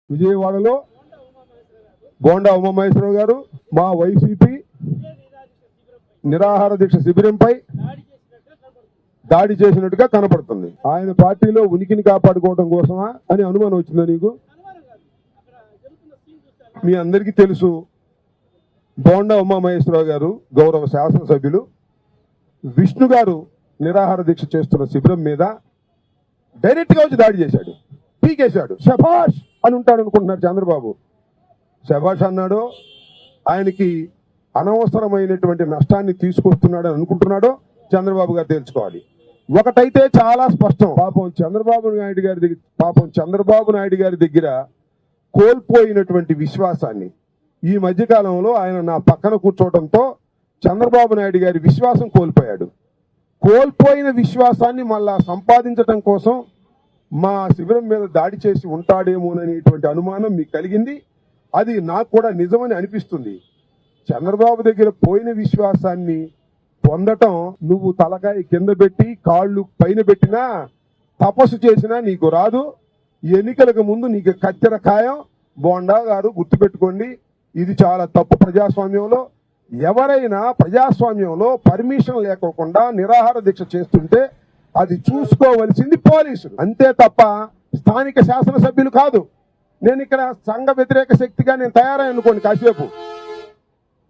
విజయవాడలో బోండా ఉమామహేశ్వరరావు గారు మా వైసీపీ నిరాహార దీక్ష శిబిరంపై దాడి చేసినట్టుగా కనపడుతుంది. ఆయన పార్టీలో ఉనికిని కాపాడుకోవడం కోసమా అని అనుమానం వచ్చిందా నీకు? మీ అందరికీ తెలుసు, బోండా ఉమామహేశ్వరరావు గారు గౌరవ శాసనసభ్యులు విష్ణు గారు నిరాహార దీక్ష చేస్తున్న శిబిరం మీద డైరెక్ట్ గా వచ్చి దాడి చేశాడు, పీకేశాడు. శభాష్ అని ఉంటాడు అనుకుంటున్నారు చంద్రబాబు. శభాష్ అన్నాడో ఆయనకి అనవసరమైనటువంటి నష్టాన్ని తీసుకొస్తున్నాడు అని అనుకుంటున్నాడో చంద్రబాబు గారు తెలుసుకోవాలి. ఒకటైతే చాలా స్పష్టం, చంద్రబాబు నాయుడు గారి దగ్గర కోల్పోయినటువంటి విశ్వాసాన్ని ఈ మధ్యకాలంలో ఆయన నా పక్కన కూర్చోవడంతో చంద్రబాబు నాయుడు గారి విశ్వాసం కోల్పోయాడు. కోల్పోయిన విశ్వాసాన్ని మళ్ళా సంపాదించడం కోసం మా శిబిరం మీద దాడి చేసి ఉంటాడేమోననేటువంటి అనుమానం మీకు కలిగింది. అది నాకు కూడా నిజమని అనిపిస్తుంది. చంద్రబాబు దగ్గర పోయిన విశ్వాసాన్ని పొందటం నువ్వు తలకాయ కింద పెట్టి కాళ్ళు పైన పెట్టినా తపస్సు చేసినా నీకు రాదు. ఎన్నికలకు ముందు నీకు కత్తెర ఖాయం. బోండా గారు గుర్తుపెట్టుకోండి, ఇది చాలా తప్పు. ప్రజాస్వామ్యంలో ఎవరైనా ప్రజాస్వామ్యంలో పర్మిషన్ లేకోకుండా నిరాహార దీక్ష చేస్తుంటే అది చూసుకోవలసింది పోలీసులు, అంతే తప్ప స్థానిక శాసనసభ్యులు కాదు. నేను ఇక్కడ సంఘ వ్యతిరేక శక్తిగా నేను తయారయ్యాను అనుకోండి, కాసేపు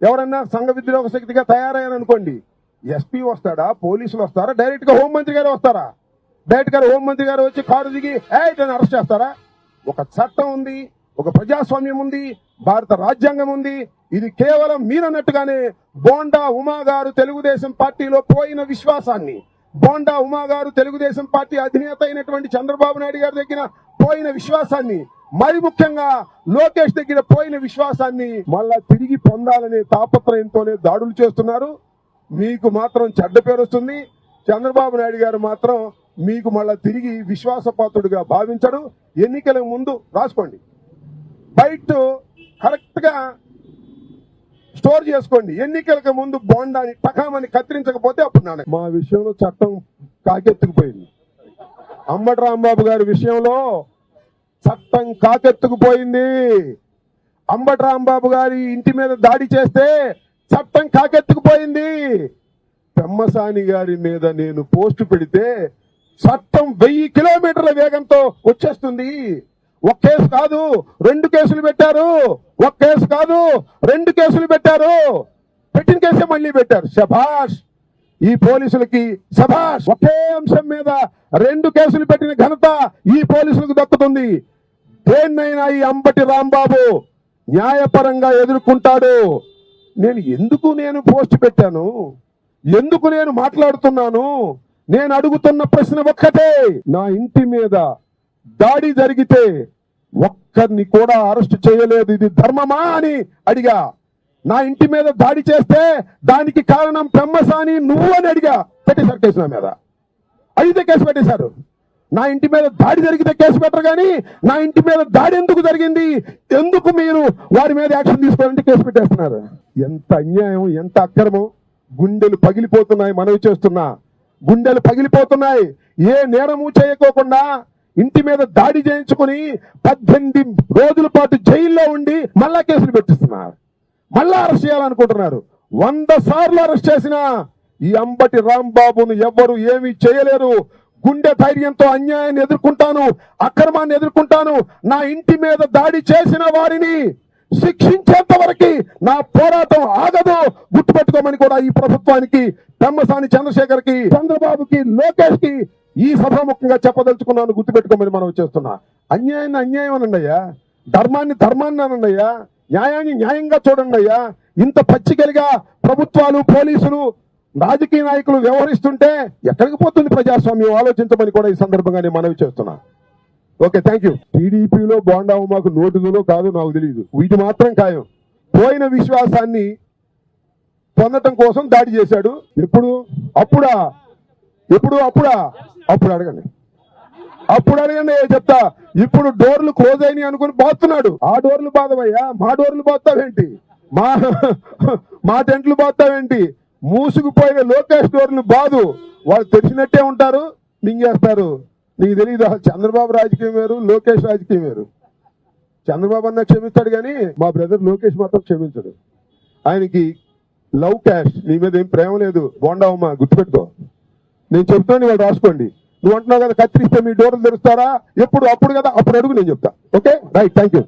ఎవరన్నా సంఘ వ్యతిరేక శక్తిగా తయారయ్యాను అనుకోండి, ఎస్పీ వస్తాడా, పోలీసులు వస్తారా, డైరెక్ట్ గా హోంమంత్రి గారు వస్తారా? డైరెక్ట్ గా హోంమంత్రి గారు వచ్చి కారు దిగి అరెస్ట్ చేస్తారా? ఒక చట్టం ఉంది, ఒక ప్రజాస్వామ్యం ఉంది, భారత రాజ్యాంగం ఉంది. ఇది కేవలం మీరన్నట్టుగానే బోండా ఉమా గారు తెలుగుదేశం పార్టీలో పోయిన విశ్వాసాన్ని, బోండా ఉమా గారు తెలుగుదేశం పార్టీ అధినేత అయినటువంటి చంద్రబాబు నాయుడు గారి దగ్గర పోయిన విశ్వాసాన్ని, మరి ముఖ్యంగా లోకేష్ దగ్గర పోయిన విశ్వాసాన్ని మళ్ళా తిరిగి పొందాలనే తాపత్రయంతోనే దాడులు చేస్తున్నారు. మీకు మాత్రం చెడ్డ పేరు వస్తుంది. చంద్రబాబు నాయుడు గారు మాత్రం మీకు మళ్ళా తిరిగి విశ్వాసపాత్రుడిగా భావించడు. ఎన్నికల ముందు రాసుకోండి, బయట కరెక్ట్ గా స్టోర్ చేసుకోండి. ఎన్నికలకు ముందు బోండాని టకామని కత్తిరించకపోతే అప్పుడు నాన్న మా విషయంలో చట్టం కాకెత్తుకుపోయింది. అంబటి రాంబాబు గారి విషయంలో చట్టం కాకెత్తుకుపోయింది. అంబటి రాంబాబు గారి ఇంటి మీద దాడి చేస్తే చట్టం కాకెత్తుకుపోయింది. పెమ్మసాని గారి మీద నేను పోస్టు పెడితే చట్టం 1000 కిలోమీటర్ల వేగంతో వచ్చేస్తుంది. ఒక కేసు కాదు 2 కేసులు పెట్టారు. ఒక కేసు కాదు 2 కేసులు పెట్టారు. పెట్టిన కేసే మళ్ళీ పెట్టారు. శభాష్ ఈ పోలీసులకి, శభాష్. ఒకే అంశం మీద 2 కేసులు పెట్టిన ఘనత ఈ పోలీసులకు దక్కుతుంది. దేన్నైనా ఈ అంబటి రాంబాబు న్యాయపరంగా ఎదుర్కొంటాడు. నేను పోస్ట్ పెట్టాను, ఎందుకు నేను మాట్లాడుతున్నాను? నేను అడుగుతున్న ప్రశ్న ఒక్కటే, నా ఇంటి మీద దాడి జరిగితే ఒక్కరిని కూడా అరెస్ట్ చేయలేదు, ఇది ధర్మమా అని అడిగా. నా ఇంటి మీద దాడి చేస్తే దానికి కారణం పెమ్మసాని నువ్వు అని అడిగా. పెట్టేశారు కేసు నా మీద. అయితే కేసు పెట్టేశారు. నా ఇంటి మీద దాడి జరిగితే కేసు పెట్టరు, కానీ నా ఇంటి మీద దాడి ఎందుకు జరిగింది, ఎందుకు మీరు వారి మీద యాక్షన్ తీసుకోవాలంటే కేసు పెట్టేస్తున్నారు. ఎంత అన్యాయం, ఎంత అక్రమం. గుండెలు పగిలిపోతున్నాయి. మనవి చేస్తున్నా, గుండెలు పగిలిపోతున్నాయి. ఏ నేరము చేయకోకుండా ఇంటి మీద దాడి చేయించుకుని 18 రోజుల పాటు జైల్లో ఉండి మళ్ళా కేసులు పెట్టిస్తున్నారు. మళ్ళా అరెస్ట్ చేయాలనుకుంటున్నారు. 100 సార్లు అరెస్ట్ చేసినా ఈ అంబటి రాంబాబును ఎవ్వరు ఏమీ చేయలేరు. గుండె ధైర్యంతో అన్యాయాన్ని ఎదుర్కొంటాను, అక్రమాన్ని ఎదుర్కొంటాను. నా ఇంటి మీద దాడి చేసిన వారిని శిక్షించేంత వరకు నా పోరాటం ఆగదు. గుర్తుపెట్టుకోమని కూడా ఈ ప్రభుత్వానికి, పెమ్మసాని చంద్రశేఖర్ కి, చంద్రబాబుకి, లోకేష్ కి ఈ సభాముఖంగా చెప్పదలుచుకున్నాను. గుర్తుపెట్టుకోమని మనం చేస్తున్నా. అన్యాయాన్ని అన్యాయం అనండియ్యా, ధర్మాన్ని ధర్మాన్ని అనండియ్యా, న్యాయాన్ని న్యాయంగా చూడండి అయ్యా. ఇంత పచ్చికలుగా ప్రభుత్వాలు, పోలీసులు, రాజకీయ నాయకులు వ్యవహరిస్తుంటే ఎక్కడికి పోతుంది ప్రజాస్వామ్యం? ఆలోచించమని కూడా ఈ సందర్భంగా నేను మనవి చేస్తున్నా. Okay, thank you. టీడీపీలో బోండా మాకు నోటులో కాదు నాకు తెలియదు, వీటి మాత్రం ఖాయం. పోయిన విశ్వాసాన్ని పొందటం కోసం దాడి చేశాడు. అప్పుడు అడగండి చెప్తా. ఇప్పుడు డోర్లు క్లోజ్ అయినాయి అనుకుని బాతున్నాడు. ఆ డోర్లు బాధవయ్యా, మా డోర్లు బాస్తావేంటి, మా టెంట్లు బాస్తావేంటి? మూసుకుపోయిన లోకేష్ డోర్లు బాదు. వాళ్ళు తెరిచినట్టే ఉంటారు, మింగేస్తారు. నీకు తెలియదు, చంద్రబాబు రాజకీయం వేరు, లోకేష్ రాజకీయం వేరు. చంద్రబాబు అన్న క్షమిస్తాడు కానీ మా బ్రదర్ లోకేష్ మాత్రం క్షమించడు. ఆయనకి లవ్ క్యాష్, నీ మీద ఏం ప్రేమ లేదు బోండావమ్మా, గుర్తుపెట్టుకో. నేను చెప్తాను, వాళ్ళు రాసుకోండి. నువ్వు అంటున్నావు కదా కత్తిరిస్తే మీ డోర్లు తెరుస్తారా, ఎప్పుడు అప్పుడు కదా, అప్పుడు అడుగు, నేను చెప్తా. Okay right, thank you.